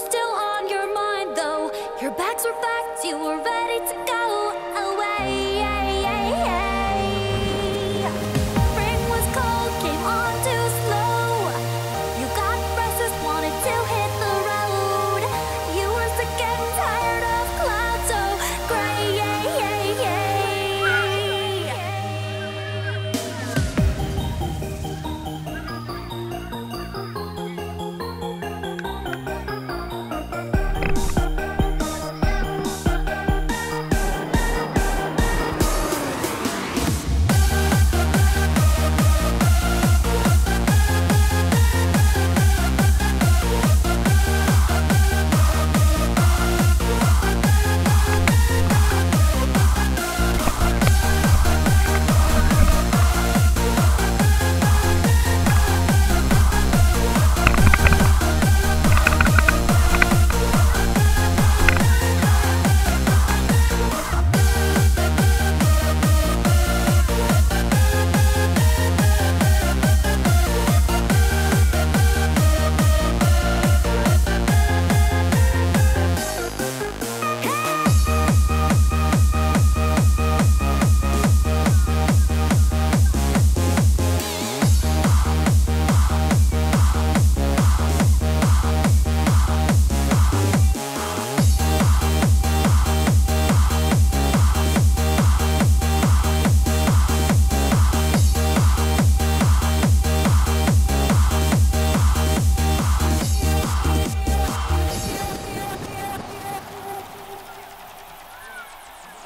still on your mind though. Your bags were packed, you were ready to go away. Spring was cold, came on too slow. You got restless, wanted to hit the road. You were sick and tired of clouds so gray.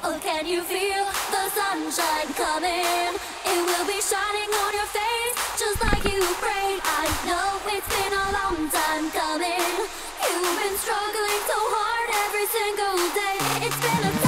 Oh, can you feel the sunshine coming? It will be shining on your face, just like you prayed. I know it's been a long time coming. You've been struggling so hard every single day. It's been a